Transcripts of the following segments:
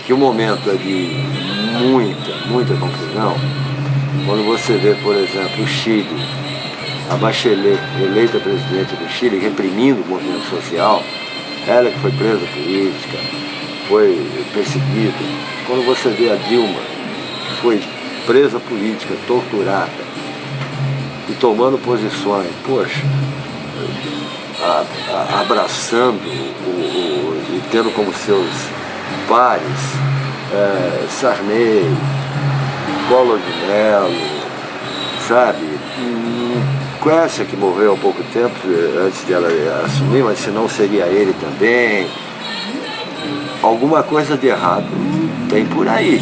que o momento é de muita confusão, quando você vê, por exemplo, o Chile, a Bachelet, eleita presidente do Chile, reprimindo o movimento social, ela que foi presa política, foi perseguida. Quando você vê a Dilma, que foi presa política, torturada, e tomando posições, poxa, abraçando e tendo como seus pares Sarney, Collor de Mello, sabe? Quercia, que morreu há pouco tempo, antes dela assumir, mas se não seria ele também. Alguma coisa de errado tem por aí.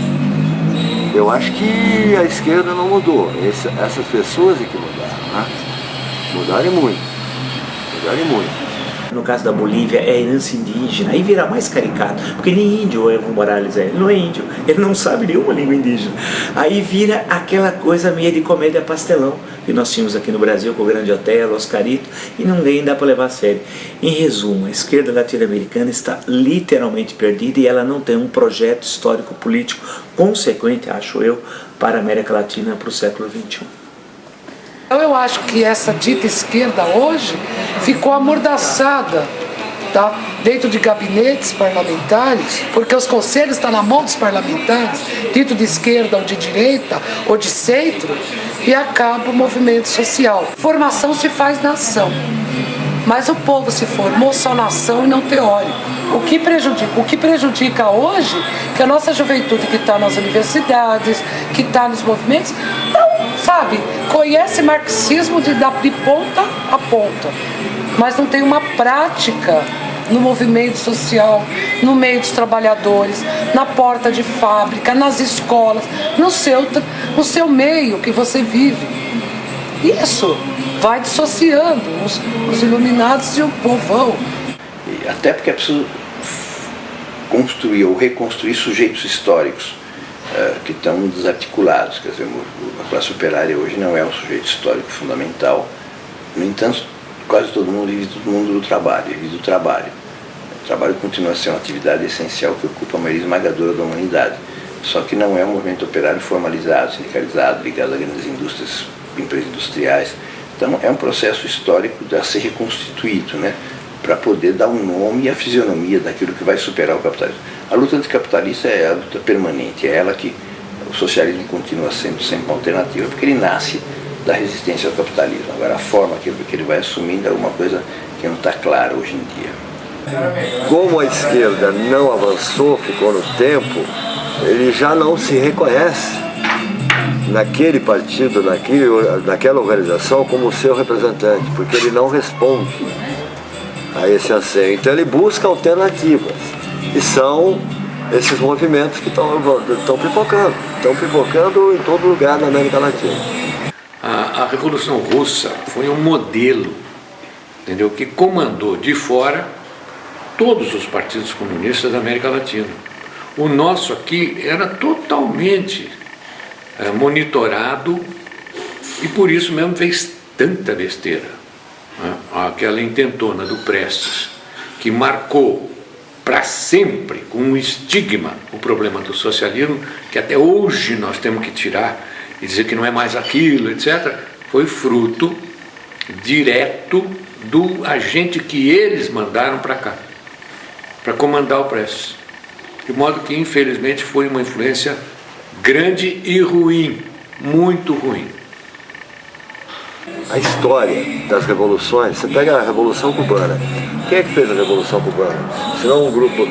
Eu acho que a esquerda não mudou. Essas pessoas é que mudaram, né? Mudaram muito. No caso da Bolívia é herança indígena, aí vira mais caricato, porque nem índio o Evo Morales é, ele não é índio, ele não sabe nenhuma língua indígena. Aí vira aquela coisa meio de comédia pastelão, que nós tínhamos aqui no Brasil com o Grande Otelo, Oscarito, e ninguém dá para levar a sério. Em resumo, a esquerda latino-americana está literalmente perdida e ela não tem um projeto histórico-político consequente, acho eu, para a América Latina para o século XXI. Eu acho que essa dita esquerda hoje ficou amordaçada, tá? Dentro de gabinetes parlamentares, porque os conselhos estão na mão dos parlamentares, dito de esquerda ou de direita ou de centro, e acaba o movimento social. Formação se faz nação, mas o povo se formou só nação e não teórico. O que prejudica hoje, que a nossa juventude que está nas universidades, que está nos movimentos, não, sabe, conhece marxismo de ponta a ponta, mas não tem uma prática no movimento social, no meio dos trabalhadores, na porta de fábrica, nas escolas, no seu meio que você vive. Isso vai dissociando os iluminados de um povão. Até porque é preciso construir ou reconstruir sujeitos históricos que estão desarticulados. Quer dizer, a classe operária hoje não é um sujeito histórico fundamental. No entanto, quase todo mundo vive do mundo do trabalho, vive do trabalho. O trabalho continua a ser uma atividade essencial que ocupa a maioria esmagadora da humanidade. Só que não é um movimento operário formalizado, sindicalizado, ligado a grandes indústrias, empresas industriais. Então é um processo histórico a ser reconstituído, né, para poder dar um nome e a fisionomia daquilo que vai superar o capitalismo. A luta anticapitalista é a luta permanente, é ela que o socialismo continua sendo sempre uma alternativa, porque ele nasce da resistência ao capitalismo. Agora a forma que ele vai assumindo é alguma coisa que não está clara hoje em dia. Como a esquerda não avançou, ficou no tempo, ele já não se reconhece naquele partido, naquela organização como seu representante, porque ele não responde a esse anseio. Então ele busca alternativas, e são esses movimentos que estão pipocando em todo lugar na América Latina. A Revolução Russa foi um modelo, entendeu, que comandou de fora todos os partidos comunistas da América Latina. O nosso aqui era totalmente monitorado e por isso mesmo fez tanta besteira. Aquela intentona do Prestes, que marcou para sempre com um estigma o problema do socialismo, que até hoje nós temos que tirar e dizer que não é mais aquilo, etc., foi fruto direto do agente que eles mandaram para cá, para comandar o Prestes. De modo que, infelizmente, foi uma influência grande e ruim, muito ruim. A história das revoluções, você pega a Revolução Cubana. Quem é que fez a Revolução Cubana? Senão um grupo...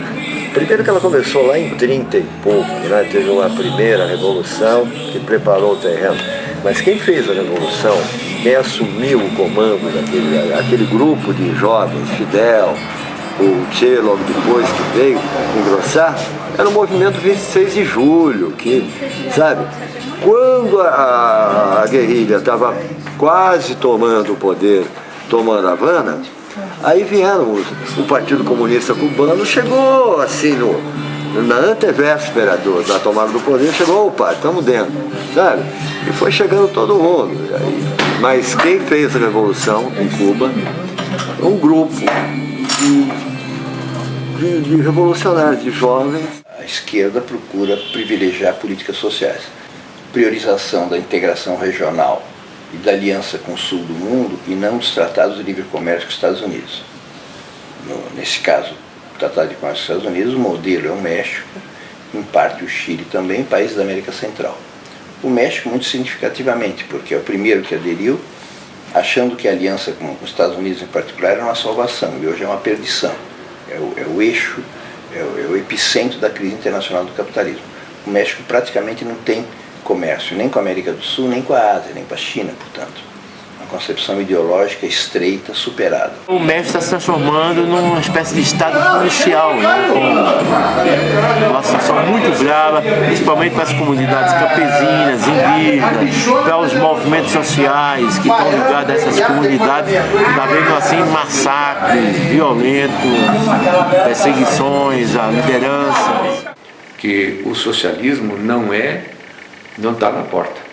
Primeiro que ela começou lá em 30 e pouco, né? Teve uma primeira revolução que preparou o terreno. Mas quem fez a revolução, quem assumiu o comando daquele grupo de jovens, Fidel, o Che logo depois que veio engrossar, era o movimento 26 de julho, que, sabe, quando a guerrilha estava quase tomando o poder, tomando a Havana, aí vieram o Partido Comunista Cubano, chegou assim na antevéspera da tomada do poder, chegou, opa, estamos dentro, sabe? E foi chegando todo mundo. Mas quem fez a revolução em Cuba, um grupo de revolucionários, de jovens. A esquerda procura privilegiar políticas sociais. Priorização da integração regional e da aliança com o sul do mundo e não dos tratados de livre comércio com os Estados Unidos. Nesse caso, o Tratado de Comércio com os Estados Unidos, o modelo é o México, em parte o Chile também, países da América Central. O México muito significativamente, porque é o primeiro que aderiu, achando que a aliança com os Estados Unidos em particular era uma salvação, e hoje é uma perdição. É o eixo, é o epicentro da crise internacional do capitalismo. O México praticamente não tem comércio, nem com a América do Sul, nem com a Ásia, nem com a China, portanto. Uma concepção ideológica estreita, superada. O México está se transformando numa espécie de estado policial, né? Com uma situação muito grave, principalmente para as comunidades campesinas, indígenas, para os movimentos sociais que estão ligados a essas comunidades. Está havendo assim massacres violentos, perseguições à liderança. Que o socialismo não está na porta.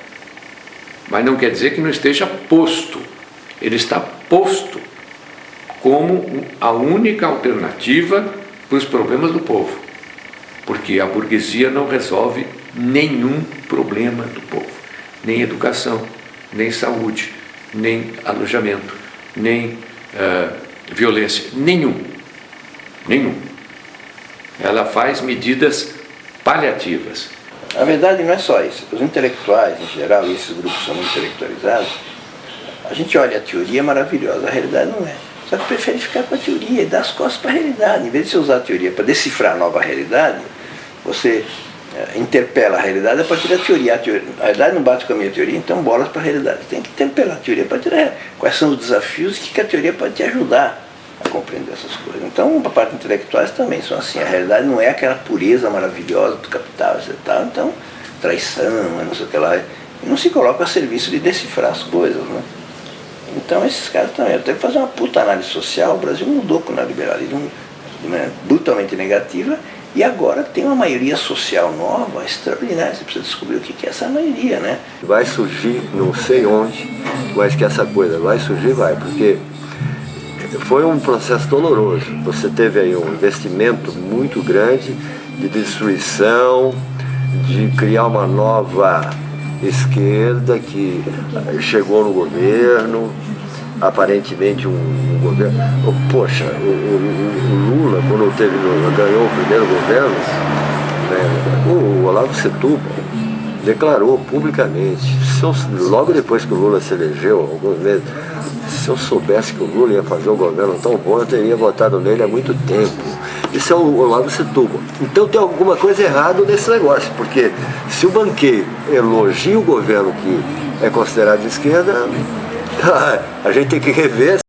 Mas não quer dizer que não esteja posto. Ele está posto como a única alternativa para os problemas do povo. Porque a burguesia não resolve nenhum problema do povo. Nem educação, nem saúde, nem alojamento, nem violência. Nenhum. Ela faz medidas paliativas. A verdade não é só isso. Os intelectuais, em geral, e esses grupos são muito intelectualizados, a gente olha a teoria é maravilhosa, a realidade não é. Só que prefere ficar com a teoria e dar as costas para a realidade. Em vez de você usar a teoria para decifrar a nova realidade, você interpela a realidade a partir da teoria. A realidade não bate com a minha teoria, então bolas para a realidade. Tem que interpelar a teoria para tirar quais são os desafios e que a teoria pode te ajudar a compreender essas coisas. Então, a parte intelectuais também são assim. A realidade não é aquela pureza maravilhosa do capital, etc. Então, traição, não sei o que lá. E não se coloca a serviço de decifrar as coisas, né? Então, esses caras também. Eu tenho que fazer uma puta análise social. O Brasil mudou com o neoliberalismo de maneira brutalmente negativa e agora tem uma maioria social nova, extraordinária. Você precisa descobrir o que é essa maioria, né? Vai surgir, não sei onde, mas que essa coisa vai surgir, vai, porque foi um processo doloroso. Você teve aí um investimento muito grande de destruição, de criar uma nova esquerda que chegou no governo, aparentemente um governo... Poxa, o Lula, quando ganhou o primeiro governo, né, o Olavo Setúbal declarou publicamente, logo depois que o Lula se elegeu, alguns meses, se eu soubesse que o Lula ia fazer um governo tão bom, eu teria votado nele há muito tempo. Isso é o Olavo Setúbal. Então tem alguma coisa errada nesse negócio, porque se o banqueiro elogia o governo que é considerado de esquerda, a gente tem que rever